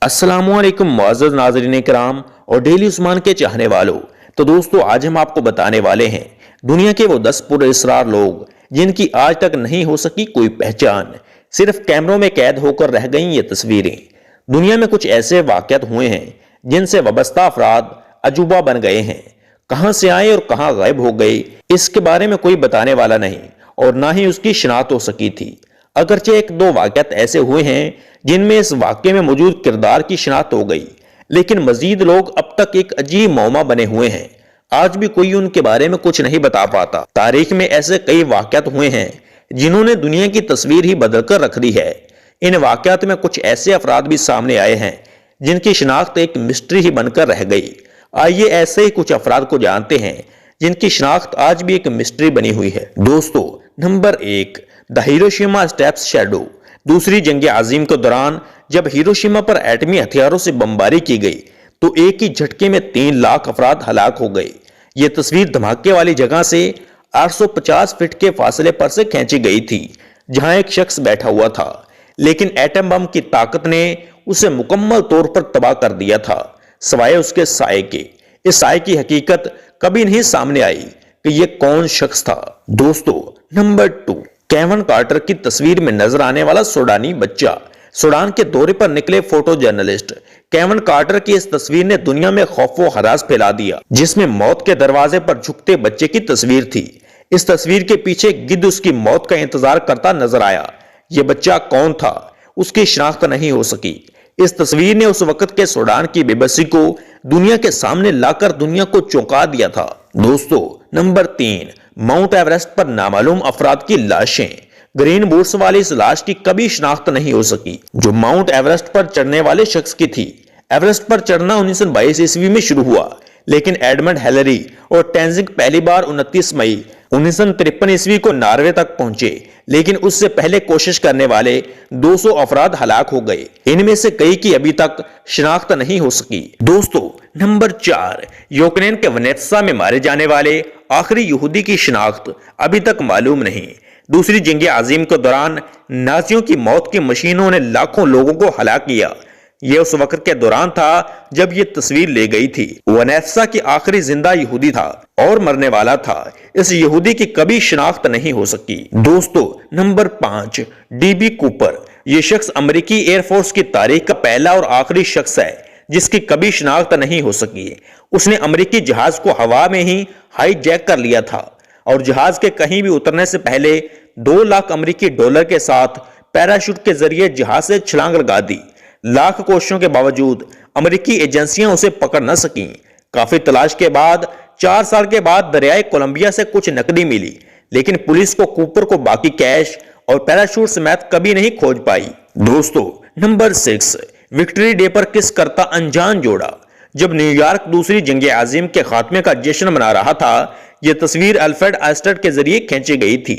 अस्सलाम वालेकुम मुअज़्ज़ज़ नाज़रीन किराम और डेली उस्मान के चाहने वालों। तो दोस्तों, आज हम आपको बताने वाले हैं दुनिया के वो 10 पुरअसरार लोग जिनकी आज तक नहीं हो सकी कोई पहचान, सिर्फ कैमरों में कैद होकर रह गई ये तस्वीरें। दुनिया में कुछ ऐसे वाक़यात हुए हैं जिनसे वाबस्ता अफराद अजूबा बन गए हैं। कहां से आए और कहां गायब हो गए, इसके बारे में कोई बताने वाला नहीं और ना ही उसकी शिनाख्त हो सकी थी। अगरचे एक दो वाक़यात ऐसे हुए हैं जिनमें इस वाक़े में मौजूद किरदार की शिनाख्त हो गई, लेकिन मजीद लोग अब तक एक अजीब मौमा बने हुए हैं। आज भी कोई उनके बारे में कुछ नहीं बता पाता। तारीख में ऐसे कई वाक़यात हुए हैं जिन्होंने दुनिया की तस्वीर ही बदल कर रख दी है। इन वाक़यात में कुछ ऐसे अफराद भी सामने आए हैं जिनकी शिनाख्त एक मिस्ट्री ही बनकर रह गई। आइए ऐसे ही कुछ अफराद को जानते हैं जिनकी शिनाख्त आज भी एक मिस्ट्री बनी हुई है। दोस्तों, number 1, the Hiroshima steps shadow. दूसरी जंग अजीम के दौरान जब हिरोशिमा पर एटमी हथियारों से बमबारी की गई तो एक ही झटके में 3 लाख अफराद हलाक हो गए। यह तस्वीर धमाके वाली जगह से 850 फीट के फासले पर से खींची गई थी जहां एक शख्स बैठा हुआ था, लेकिन एटम बम की ताकत ने उसे मुकम्मल तौर पर तबाह कर दिया था, सिवाय उसके साए के। इस साए की हकीकत कभी नहीं सामने आई कि यह कौन शख्स था। दोस्तों, नंबर 2, केविन कार्टर की तस्वीर में नजर आने वाला सूडानी बच्चा। सूडान के दौरे पर निकले फोटो जर्नलिस्ट केविन कार्टर की इस तस्वीर ने दुनिया में खौफ व हरास फैला दिया, जिसमें मौत के दरवाजे पर झुकते बच्चे की तस्वीर थी। इस तस्वीर के पीछे गिद्ध उसकी मौत का इंतजार करता नजर आया। यह बच्चा कौन था, उसकी शिनाख्त नहीं हो सकी। इस तस्वीर ने उस वक्त के सूडान की बेबसी को दुनिया के सामने लाकर दुनिया को चौंका दिया था। दोस्तों, नंबर 3, माउंट एवरेस्ट पर नामालूम अफराद की लाशें। ग्रीन बूट्स वाली इस लाश की कभी शिनाख्त नहीं हो सकी जो माउंट एवरेस्ट पर चढ़ने वाले शख्स की थी। एवरेस्ट पर चढ़ना 1922 ईस्वी में शुरू हुआ, लेकिन एडमंड हिलरी और टेंजिंग पहली बार 29 मई 1953 ईस्वी को नॉर्वे तक पहुंचे, लेकिन उससे पहले कोशिश करने वाले 200 अफराद हलाक हो गए। इनमें से कई की अभी तक शिनाख्त नहीं हो सकी। दोस्तों, नंबर 4, यूक्रेन के वनेत्सा में मारे जाने वाले आखिरी यहूदी की शिनाख्त अभी तक मालूम नहीं। दूसरी जंग अजीम के दौरान नाजियों की मौत की मशीनों ने लाखों लोगों को हलाक किया। यह उस वक्त के दौरान था जब यह तस्वीर ले गई थी। वनेत्सा की आखिरी जिंदा यहूदी था और मरने वाला था। इस यहूदी की कभी शिनाख्त नहीं हो सकी। दोस्तों, नंबर 5, डीबी कूपर। यह शख्स अमेरिकी एयरफोर्स की तारीख का पहला और आखिरी शख्स है जिसकी कभी शिनाख्त नहीं हो सकी। उसने अमेरिकी जहाज को हवा में ही हाईजैक कर लिया था और जहाज के कहीं भी उतरने से पहले 2 लाख अमेरिकी डॉलर के साथ पैराशूट के जरिए जहाज से छलांग लगा दी। लाख कोशिशों के बावजूद अमेरिकी एजेंसियां उसे पकड़ न सकीं। काफी तलाश के बाद 4 साल के बाद दरियाए कोलंबिया से कुछ नकदी मिली, लेकिन पुलिस को कूपर को बाकी कैश और पैराशूट समेत कभी नहीं खोज पाई। दोस्तों, नंबर 6, विक्ट्री डे पर किस करता अनजान जोड़ा। जब न्यूयॉर्क दूसरी जंग अजीम के खात्मे का जश्न मना रहा था, यह तस्वीर अल्फ्रेड आस्टर के जरिए खींची गई थी।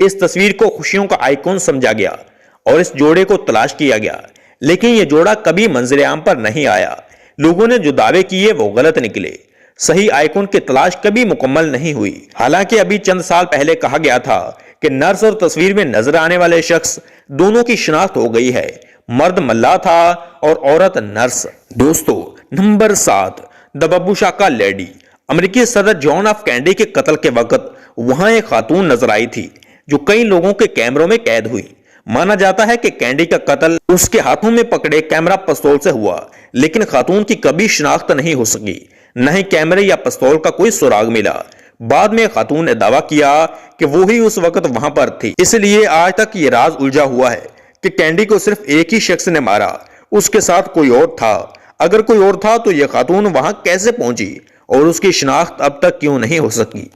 इस तस्वीर को खुशियों का आइकॉन समझा गया और इस जोड़े को तलाश किया गया, लेकिन यह जोड़ा कभी मंजिल आम पर नहीं आया। लोगों ने जो दावे किए वो गलत निकले। सही आइकॉन की तलाश कभी मुकम्मल नहीं हुई। हालांकि अभी चंद साल पहले कहा गया था कि नर्स और तस्वीर में नजर आने वाले शख्स दोनों की शिनाख्त हो गई है। मर्द मल्लाह था और औरत नर्स। दोस्तों, नंबर 7, द बब्बूशाका लेडी। अमेरिकी सदर जॉन एफ कैनेडी के कत्ल के वक्त वहां एक खातून नजर आई थी जो कई लोगों के कैमरों में कैद हुई। माना जाता है कि कैनेडी का कत्ल उसके हाथों में पकड़े कैमरा पिस्तौल से हुआ, लेकिन खातून की कभी शिनाख्त नहीं हो सकी। न ही कैमरे या पिस्तौल का कोई सुराग मिला। बाद में खातून ने दावा किया कि वो ही उस वक्त वहां पर थी। इसलिए आज तक ये राज उलझा हुआ है कि कैनेडी को सिर्फ एक ही शख्स ने मारा, उसके साथ कोई और था। अगर कोई और था तो यह खातून वहां कैसे पहुंची और उसकी शिनाख्त अब तक क्यों नहीं हो सकी।